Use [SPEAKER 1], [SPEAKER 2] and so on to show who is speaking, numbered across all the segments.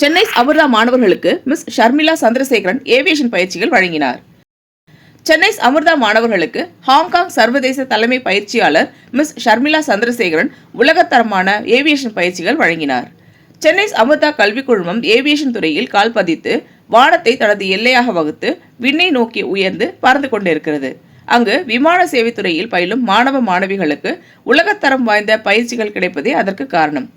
[SPEAKER 1] சென்னை அமிர்தா மாணவர்களுக்கு miss Sharmila Chandrasekaran aviation பயிற்சிகள் வழங்கினார். சென்னை அமிர்தா மாணவர்களுக்கு ஹாங்காங் சர்வதேச தலைமை பயிற்சியாளர் மிஸ் ஷர்மிளா சந்திரசேகரன் உலகத்தரமான ஏவியேஷன் பயிற்சிகள் வழங்கினார். சென்னை அமிர்தா கல்விக் குழுமம் ஏவியேஷன் துறையில் கால் பதித்து வானத்தை தனது எல்லையாக வகுத்து விண்ணை நோக்கி உயர்ந்து பறந்து கொண்டிருக்கிறது. அங்கு விமான சேவை துறையில் பயிலும் மாணவ மாணவிகளுக்கு உலகத்தரம் வாய்ந்த பயிற்சிகள் கிடைப்பதே அதற்கு காரணம்.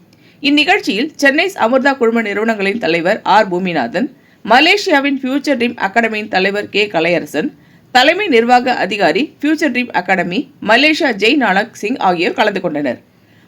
[SPEAKER 1] இந்நிகழ்ச்சியில் சென்னை அமிர்தா குழும நிறுவனங்களின் தலைவர் ஆர் பூமிநாதன், மலேசியாவின் ஃபியூச்சர் ட்ரீம் அகாடமியின் தலைவர் கே கலையரசன், தலைமை நிர்வாக அதிகாரி future dream academy Malaysia Jai Nanak Singh ஆகியோர் கலந்து கொண்டனர்.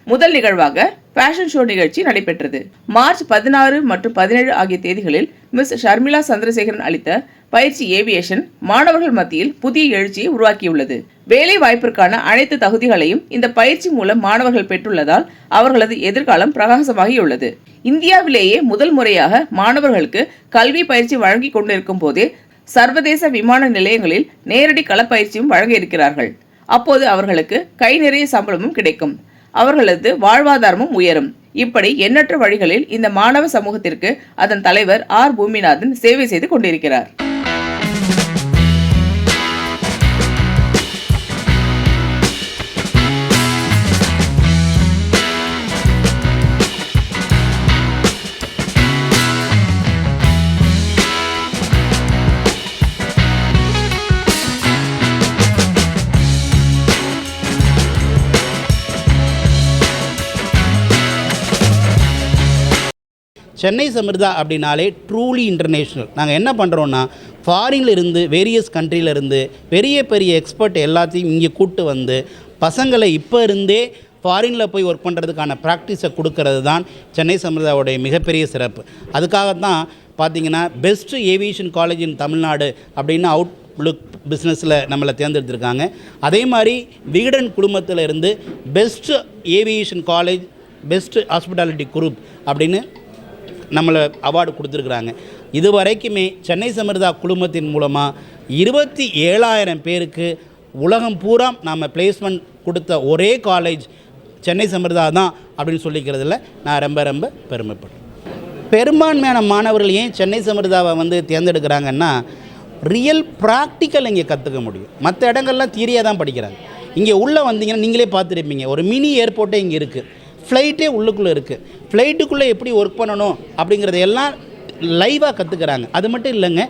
[SPEAKER 1] முதல் நிகழ்வாக ஃபேஷன் ஷோ நிகழ்ச்சி நடைபெற்றது. மார்ச் 16 மற்றும் 17 ஆகிய தேதிகளில் மிஸ் ஷர்மிளா சந்திரசேகரன் அளித்த பயிற்சி ஏவியேஷன் மாணவர்கள் மத்தியில் புதிய எழுச்சியை உருவாக்கியுள்ளது. வேலை வாய்ப்பிற்கான அனைத்து தகுதிகளையும் இந்த பயிற்சி மூலம் மாணவர்கள் பெற்றுள்ளதால் அவர்களது எதிர்காலம் பிரகாசமாகியுள்ளது. இந்தியாவிலேயே முதல் முறையாக மாணவர்களுக்கு கல்வி பயிற்சி வழங்கி கொண்டிருக்கும் போதே சர்வதேச விமான நிலையங்களில் நேரடி களப்பயிற்சியும் வழங்க இருக்கிறார்கள். அப்போது அவர்களுக்கு கை நிறைய சம்பளமும் கிடைக்கும், அவர்களது வாழ்வாதாரமும் உயரும். இப்படி எண்ணற்ற வழிகளில் இந்த மாணவ சமூகத்திற்கு அதன் தலைவர் ஆர் பூமிநாதன் சேவை செய்து கொண்டிருக்கிறார்.
[SPEAKER 2] சென்னை அமிர்தா அப்படின்னாலே ட்ரூலி இன்டர்நேஷ்னல். நாங்கள் என்ன பண்ணுறோன்னா, ஃபாரின்ல இருந்து வேரியஸ் கண்ட்ரியிலேருந்து பெரிய பெரிய எக்ஸ்பர்ட் எல்லாத்தையும் இங்கே கூப்பிட்டு வந்து பசங்களை இப்போ இருந்தே ஃபாரினில் போய் ஒர்க் பண்ணுறதுக்கான ப்ராக்டிஸை கொடுக்கறது தான் சென்னை அமிர்தாவுடைய மிகப்பெரிய சிறப்பு. அதுக்காகத்தான் பார்த்தீங்கன்னா பெஸ்ட் ஏவியேஷன் காலேஜ் இன் தமிழ்நாடு அப்படின்னு அவுட்லுக் பிஸ்னஸில் நம்மளை தேர்ந்தெடுத்திருக்காங்க. அதே மாதிரி விகடன் குழுமத்தில் இருந்து best aviation college, best hospitality group அப்படின்னு நம்மளை அவார்டு கொடுத்துருக்குறாங்க. இது வரைக்குமே சென்னை அமிர்தா குழுமத்தின் மூலமாக 27,000 பேருக்கு உலகம் பூரா நாம் பிளேஸ்மெண்ட் கொடுத்த ஒரே காலேஜ் சென்னை அமிர்தா தான் அப்படின்னு சொல்லிக்கிறதுல நான் ரொம்ப பெருமைப்படுறேன். பெரும்பான்மையான மாணவர்கள் ஏன் சென்னை அமிர்தாவை தேர்ந்தெடுக்கிறாங்கன்னா, ரியல் ப்ராக்டிக்கல் இங்கே கற்றுக்க முடியும். மற்ற இடங்கள்லாம் தியரியாக தான் படிக்கிறாங்க. இங்கே உள்ளே வந்தீங்கன்னா நீங்களே பார்த்துருப்பீங்க, ஒரு மினி ஏர்போர்ட்டே இங்கே இருக்குது, ஃப்ளைட்டே உள்ளுக்குள்ளே இருக்குது. ஃப்ளைட்டுக்குள்ளே எப்படி ஒர்க் பண்ணணும் அப்படிங்கிறதையெல்லாம் லைவாக கற்றுக்கிறாங்க. அது மட்டும் இல்லைங்க,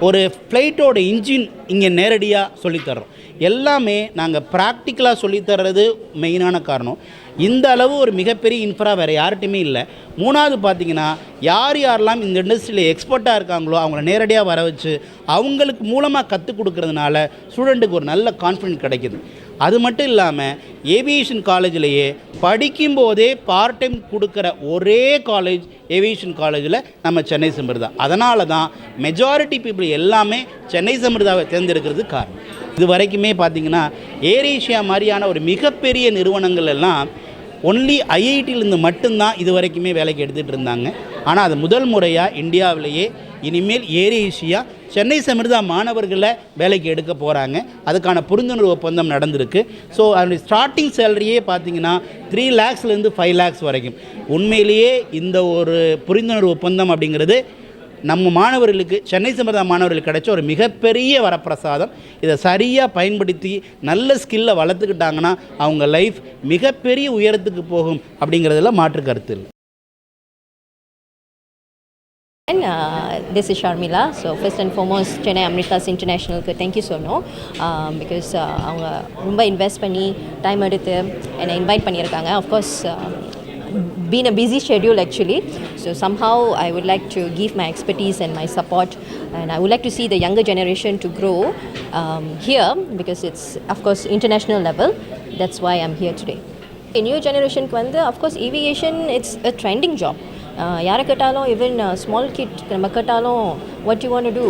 [SPEAKER 2] ஒரு ஃப்ளைட்டோட இன்ஜின் இங்கே நேரடியாக சொல்லித்தரோம். எல்லாமே நாங்கள் ப்ராக்டிக்கலாக சொல்லித்தர்றது மெயினான காரணம். இந்த அளவு ஒரு மிகப்பெரிய இன்ஃப்ரா வேறு யார்கிட்டையுமே இல்லை. மூணாவது பார்த்திங்கன்னா, யாரெல்லாம் இந்த இண்டஸ்ட்ரியில் எக்ஸ்பர்ட்டாக இருக்காங்களோ அவங்கள நேரடியாக வர வச்சு அவங்களுக்கு மூலமாக கற்றுக் கொடுக்கறதுனால ஸ்டூடெண்ட்டுக்கு ஒரு நல்ல கான்ஃபிடென்ட் கிடைக்கிது. அது மட்டும் இல்லாமல் ஏவியேஷன் காலேஜிலேயே படிக்கும்போதே பார்ட் டைம் கொடுக்குற ஒரே காலேஜ் ஏவியேஷன் காலேஜில் நம்ம சென்னை அமிர்தா. அதனால தான் மெஜாரிட்டி பீப்புள் எல்லாமே சென்னை அமிர்தாவை தேர்ந்தெடுக்கிறது காரணம். இது வரைக்குமே பார்த்திங்கன்னா ஏர் ஏஷியா மாதிரியான ஒரு மிகப்பெரிய நிறுவனங்கள் எல்லாம் ஒன்லி ஐஐடியிலேருந்து மட்டும்தான் இது வரைக்குமே வேலைக்கு எடுத்துகிட்டு இருந்தாங்க. ஆனால் அது முதல் முறையாக இந்தியாவிலேயே இனிமேல் ஏர் ஏஷியா சென்னை அமிர்தா மாணவர்களை வேலைக்கு எடுக்க போகிறாங்க. அதுக்கான புரிந்துணர்வு ஒப்பந்தம் நடந்திருக்கு. ஸோ அதனுடைய ஸ்டார்டிங் சேலரியே பார்த்திங்கன்னா 3 lakhsலேருந்து 5 lakhs வரைக்கும். உண்மையிலேயே இந்த ஒரு புரிந்துணர்வு ஒப்பந்தம் அப்படிங்கிறது நம்ம மாணவர்களுக்கு, சென்னை அமிர்தா மாணவர்களுக்கு கிடைச்ச ஒரு மிகப்பெரிய வரப்பிரசாதம். இதை சரியாக பயன்படுத்தி நல்ல ஸ்கில்லை வளர்த்துக்கிட்டாங்கன்னா அவங்க லைஃப் மிகப்பெரிய உயரத்துக்கு போகும் அப்படிங்கிறதுல மாற்று கருத்து இல்லை.
[SPEAKER 3] This is Sharmila. So first and foremost, Chennai Amritas International, thank you so much because அவங்க ரொம்ப இன்வெஸ்ட் பண்ணி டைம் எடுத்து என்னை இன்வைட் பண்ணியிருக்காங்க. Of course, been a busy schedule actually, so somehow I would like to give my expertise and my support, and I would like to see the younger generation to grow here because it's of course international level. That's why I'm here today. In new generation of course aviation, it's a trending job. யாரை கேட்டாலும், even small kid நம்ம கேட்டாலும் what you want to do,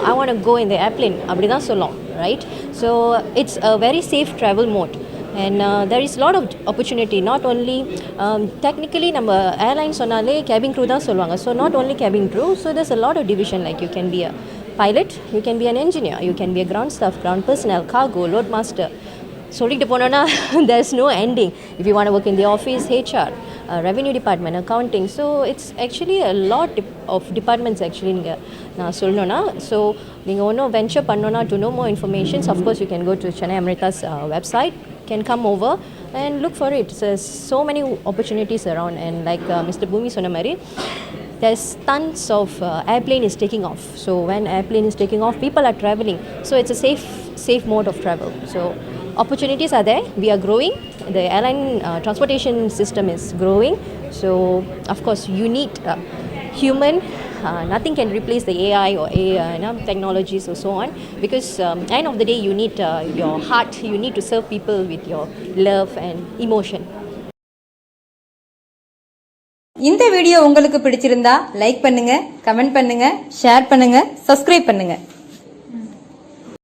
[SPEAKER 3] I want to go in the airplane அப்படி தான் சொல்லும், right? So it's a very safe travel mode and there is a lot of opportunity. Not only technically நம்ம airline சொன்னாலே cabin crew தான் சொல்லுவாங்க. So not only cabin crew, so there's a lot of division, like you can be a pilot, you can be an engineer, you can be a ground staff, ground personnel, cargo, load master. சொல்லிட்டு போனோன்னா there's no ending. If you want to work in the office, HR, revenue department, accounting. So it's actually a lot of departments actually நீங்கள் நான் சொல்லணும்னா. So நீங்கள் ஒன்றும் venture பண்ணோன்னா to know more information, of course you can go to Chennai Amrita's website, can come over and look for it. There's so many opportunities around, and like Mr. Bhumi சொன்ன மாதிரி, there's tons of airplane is taking off. So when airplane is taking off, people are traveling. So it's a safe mode of travel. So opportunities are there. We are growing. The airline transportation system is growing. So of course you need human. Nothing can replace the AI or technologies or so on, because end of the day you need your heart. You need to serve people with your love and emotion.
[SPEAKER 4] இந்த video உங்களுக்கு பிடிச்சிருந்தா like பண்ணுங்க, comment பண்ணுங்க, share பண்ணுங்க, subscribe பண்ணுங்க.